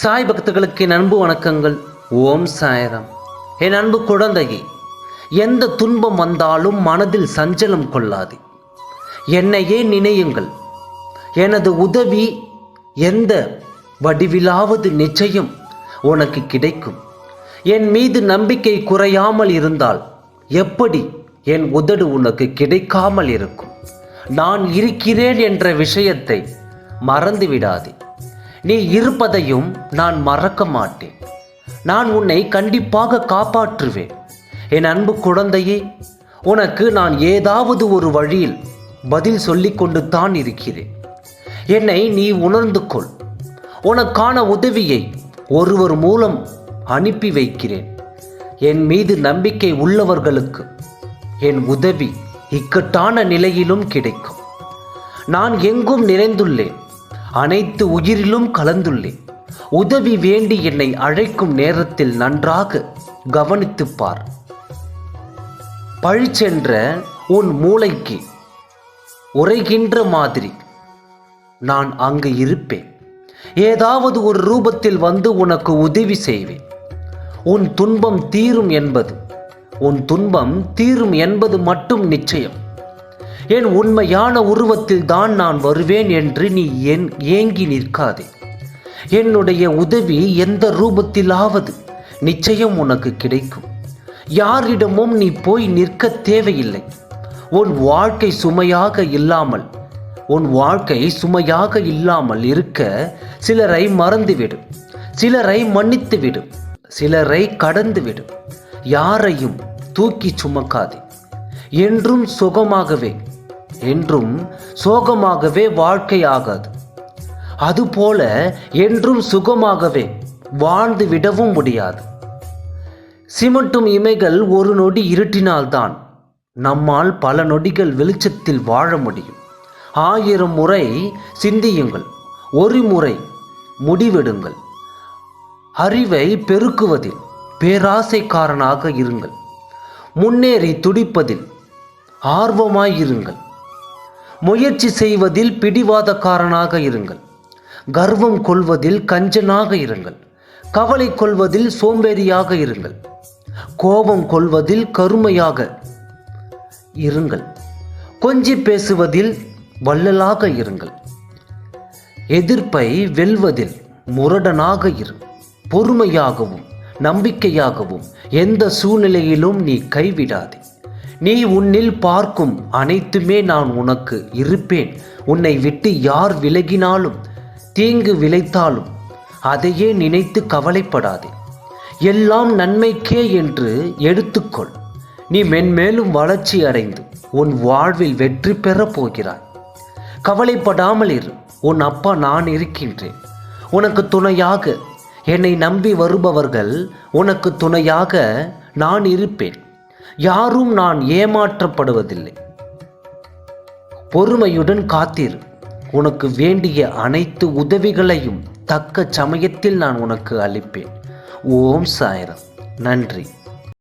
சாய் பக்தர்களுக்கு என் அன்பு வணக்கங்கள். ஓம் சாய்ராம். என் அன்பு குழந்தையே, எந்த துன்பம் வந்தாலும் மனதில் சஞ்சலம் கொள்ளாது. என்னையே நினையுங்கள். எனது உதவி எந்த வடிவிலாவது நிச்சயம் உனக்கு கிடைக்கும். என் மீது நம்பிக்கை குறையாமல் இருந்தால் எப்படி என் உதடு உனக்கு கிடைக்காமல் இருக்கும்? நான் இருக்கிறேன் என்ற விஷயத்தை மறந்துவிடாதே. நீ இருப்பதையும் நான் மறக்க மாட்டேன். நான் உன்னை கண்டிப்பாக காப்பாற்றுவேன். என் அன்பு குழந்தையே, உனக்கு நான் ஏதாவது ஒரு வழியில் பதில் சொல்லிக்கொண்டு தான் இருக்கிறேன். என்னை நீ உணர்ந்து கொள். உனக்கான உதவியை ஒருவர் மூலம் அனுப்பி வைக்கிறேன். என் மீது நம்பிக்கை உள்ளவர்களுக்கு என் உதவி இக்கட்டான நிலையிலும் கிடைக்கும். நான் எங்கும் நிறைந்துள்ளேன், அனைத்து உயிரிலும் கலந்துள்ளேன். உதவி வேண்டி என்னை அழைக்கும் நேரத்தில் நன்றாக கவனித்துப் பார். பழிச்சென்ற உன் மூளைக்கு உரைகின்ற மாதிரி நான் அங்கு இருப்பேன். ஏதாவது ஒரு ரூபத்தில் வந்து உனக்கு உதவி செய்வேன். உன் துன்பம் தீரும் என்பது மட்டும் நிச்சயம். என் உண்மையான உருவத்தில் தான் நான் வருவேன் என்று நீ ஏங்கி நிற்காதே. என்னுடைய உதவி எந்த ரூபத்திலாவது நிச்சயம் உனக்கு கிடைக்கும். யாரிடமும் நீ போய் நிற்க தேவையில்லை. உன் வாழ்க்கை சுமையாக இல்லாமல் இருக்க சிலரை மறந்துவிடும், சிலரை மன்னித்துவிடும், சிலரை கடந்துவிடும். யாரையும் தூக்கி சுமக்காதே. என்றும் சோகமாகவே வாழ்க்கை ஆகாது. அதுபோல என்றும் சுகமாகவே வாழ்ந்து விடவும் முடியாது. சிமட்டும் இமைகள் ஒரு நொடி இருட்டினால்தான் நம்மால் பல நொடிகள் வெளிச்சத்தில் வாழ முடியும். 1000 முறை சிந்தியுங்கள், ஒரு முறை முடிவெடுங்கள். அறிவை பெருக்குவதில் பேராசைக்காரனாக இருங்கள். முன்னேறி துடிப்பதில் ஆர்வமாயிருங்கள். முயற்சி செய்வதில் பிடிவாதக்காரனாக இருங்கள். கர்வம் கொள்வதில் கஞ்சனாக இருங்கள். கவலை கொள்வதில் சோம்பேறியாக இருங்கள். கோபம் கொள்வதில் கருமையாக இருங்கள். கொஞ்சி பேசுவதில் வள்ளலாக இருங்கள். எதிர்ப்பை வெல்வதில் முரடனாக இரு. பொறுமையாகவும் நம்பிக்கையாகவும் எந்த சூழ்நிலையிலும் நீ கைவிடாதே. நீ உன்னில் பார்க்கும் அனைத்துமே நான் உனக்கு இருப்பேன். உன்னை விட்டு யார் விலகினாலும் தீங்கு விளைத்தாலும் அதையே நினைத்து கவலைப்படாதே. எல்லாம் நன்மைக்கே என்று எடுத்துக்கொள். நீ மென்மேலும் வளர்ச்சி அடைந்து உன் வாழ்வில் வெற்றி பெறப் போகிறாய். கவலைப்படாமல் இரு. உன் அப்பா நான் இருக்கின்றேன். உனக்கு துணையாக என்னை நம்பி வருபவர்கள் உனக்கு துணையாக நான் இருப்பேன். யாரும் நான் ஏமாற்றப்படுவதில்லை. பொறுமையுடன் காத்திரு. உனக்கு வேண்டிய அனைத்து உதவிகளையும் தக்க சமயத்தில் நான் உனக்கு அளிப்பேன். ஓம் சாய்ராம். நன்றி.